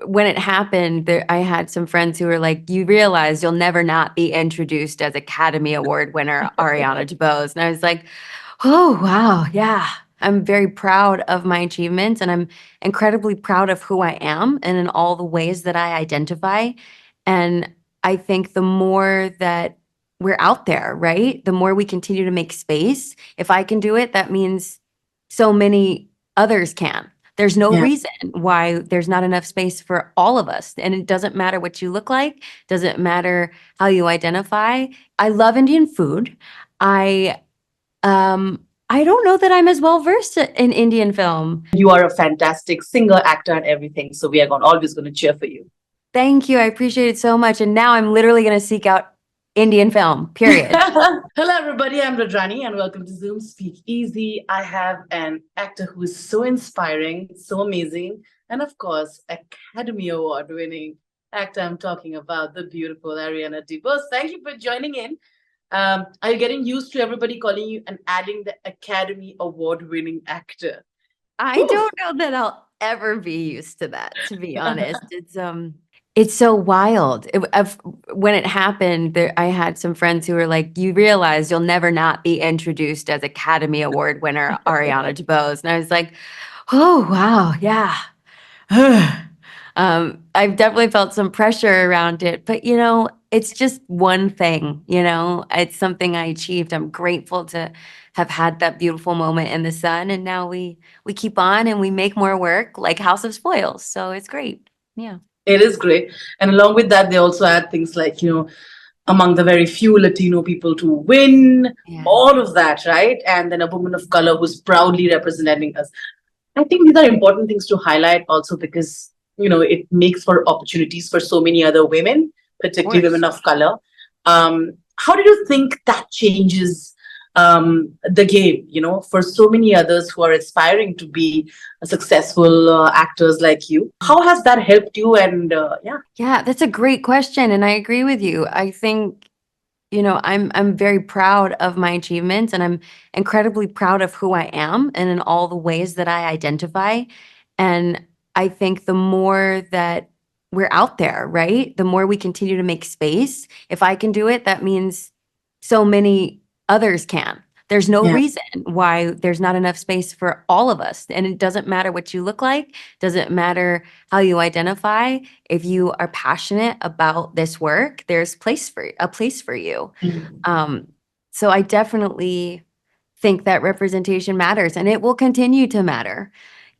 when it happened, I had some friends who were like, "You realize you'll never not be introduced as Academy Award winner Ariana DeBose." And I was like, "Oh, wow. Yeah. I'm very proud of my achievements and I'm incredibly proud of who I am and in all the ways that I identify." And I think the more that we're out there, right? The more we continue to make space. If I can do it, that means so many others can. There's no Yeah. reason why there's not enough space for all of us. And it doesn't matter what you look like, doesn't matter how you identify. I love Indian food. I I don't know that I'm as well versed in Indian film. You are a fantastic singer, actor, and everything. So we are always going to cheer for you. Thank you. I appreciate it so much. And now I'm literally going to seek out Indian film, period. Hello, everybody. I'm Radrani, and welcome to Zoom Speak Easy. I have an actor who is so inspiring, so amazing, and of course, Academy Award winning actor. I'm talking about the beautiful Ariana DeBose. Thank you for joining in. Are you getting used to everybody calling you and adding the Academy Award winning actor? I Whew. don't know that I'll ever be used to that, to be honest. It's so wild. When it happened, I had some friends who were like, "You realize you'll never not be introduced as Academy Award winner Ariana DeBose." And I was like, "Oh, wow. Yeah." I've definitely felt some pressure around it, but it's just one thing, it's something I achieved. I'm grateful to have had that beautiful moment in the sun, and now we keep on and we make more work like House of Spoils. So it's great. Yeah. It is great. And along with that, they also add things like, among the very few Latino people to win, Yeah. all of that, right? And then a woman of color who's proudly representing us. I think these are important things to highlight also because, it makes for opportunities for so many other women, Of particularly women course. of color. How do you think that changes the game, for so many others who are aspiring to be successful actors like you? How has that helped you? And yeah. Yeah, that's a great question, and I agree with you. I think, I'm very proud of my achievements, and I'm incredibly proud of who I am and in all the ways that I identify. And I think the more that we're out there, right? The more we continue to make space. If I can do it, that means so many others can. There's no Yeah. reason why there's not enough space for all of us. And it doesn't matter what you look like, doesn't matter how you identify. If you are passionate about this work, there's a place for you. Mhm. Um, so I definitely think that representation matters, and it will continue to matter.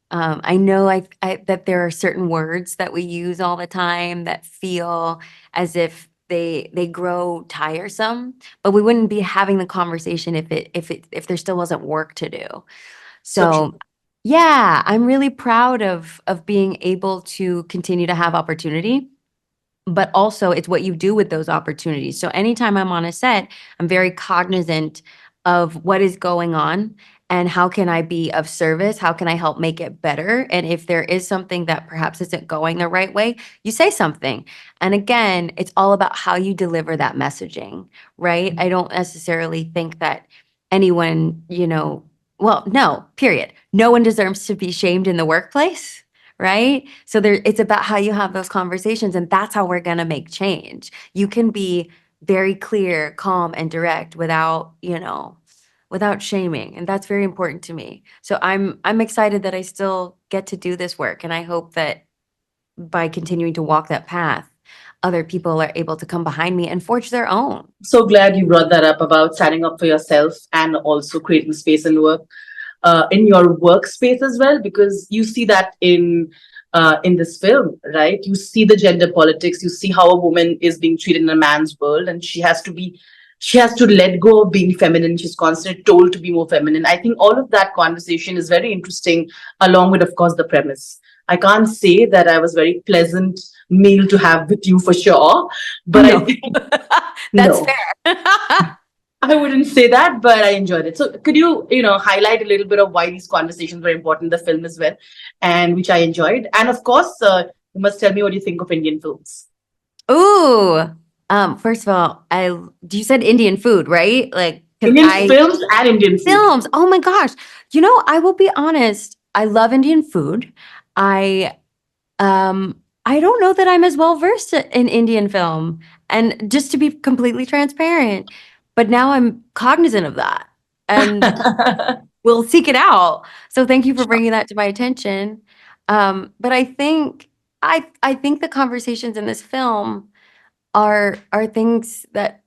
I know that there are certain words that we use all the time that feel as if they grow tiresome, but we wouldn't be having the conversation if there still wasn't work to do. So true. So yeah, I'm really proud of being able to continue to have opportunity, but also it's what you do with those opportunities. So anytime I'm on a set, I'm very cognizant of what is going on and how can I be of service? How can I help make it better? And if there is something that perhaps isn't going the right way, you say something. And again, it's all about how you deliver that messaging, right? I don't necessarily think that anyone, well, no, period. No one deserves to be shamed in the workplace, right? So it's about how you have those conversations, and that's how we're going to make change. You can be very clear, calm, and direct without shaming, and that's very important to me. So I'm excited that I still get to do this work, and I hope that by continuing to walk that path, other people are able to come behind me and forge their own. So glad you brought that up about standing up for yourself and also creating space and work in your workspace as well, because you see that in this film, right? You see the gender politics, you see how a woman is being treated in a man's world, and she has to let go of being feminine. She's constantly told to be more feminine. I think all of that conversation is very interesting, along with, of course, the premise. I can't say that I was very pleasant meal to have with you for sure, but I No, think that's no. fair. I wouldn't say that, but I enjoyed it. So could you, highlight a little bit of why these conversations were important in the film as well, and which I enjoyed. And of course, you must tell me what you think of Indian films. Ooh. First of all, you said Indian food, right? Like, because Indian I films and Indian food. films. Oh my gosh. I will be honest. I love Indian food. I I don't know that I'm as well versed in Indian film, and just to be completely transparent, but now I'm cognizant of that, and we'll seek it out. So thank you for bringing that to my attention. But I think the conversations in this film are things that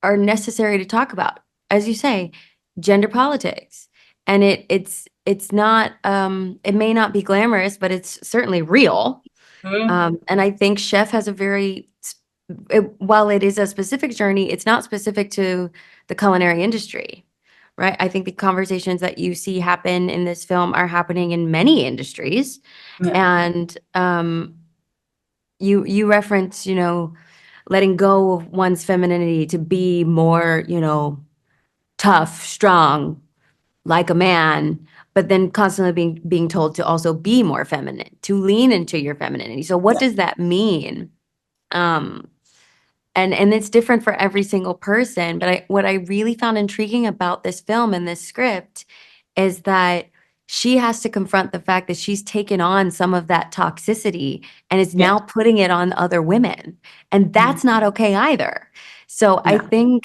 are necessary to talk about. As you say, gender politics. And it's not it may not be glamorous, but it's certainly real. Mm, And I think Chef has a while it is a specific journey, it's not specific to the culinary industry, right? I think the conversations that you see happen in this film are happening in many industries. yeah, And you reference, letting go of one's femininity to be more, tough, strong, like a man, but then constantly being told to also be more feminine, to lean into your femininity. So what yeah, does that mean? Um, and it's different for every single person. But what I really found intriguing about this film and this script is that she has to confront the fact that she's taken on some of that toxicity and is yeah, now putting it on other women. And mm, that's not okay either. So yeah.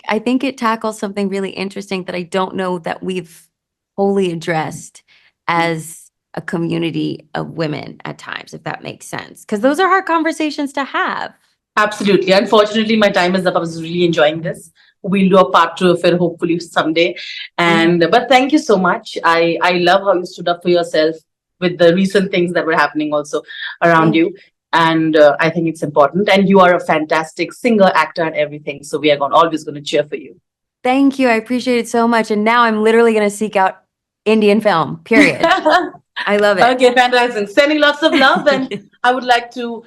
I think it tackles something really interesting that I don't know that we've wholly addressed as a community of women at times, if that makes sense. Because those are hard conversations to have. Absolutely. Unfortunately, my time is up. I was really enjoying this. We'll do a part two of it hopefully someday. Mhm. And but thank you so much. I love how you stood up for yourself with the recent things that were happening also around Thank you. And I think it's important. And you are a fantastic singer, actor, and everything. So we are always going to cheer for you. Thank you. I appreciate it so much. And now I'm literally going to seek out Indian film, period. I love it. Okay, fantastic. Sending lots of love, and I would like to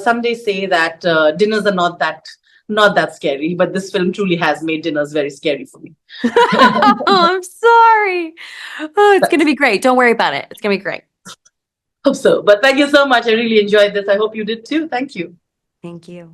someday say that dinners are not that scary, but this film truly has made dinners very scary for me. Oh, I'm sorry. Oh, it's going to be great. Don't worry about it. It's going to be great. Hope so. But thank you so much. I really enjoyed this. I hope you did too. Thank you. Thank you.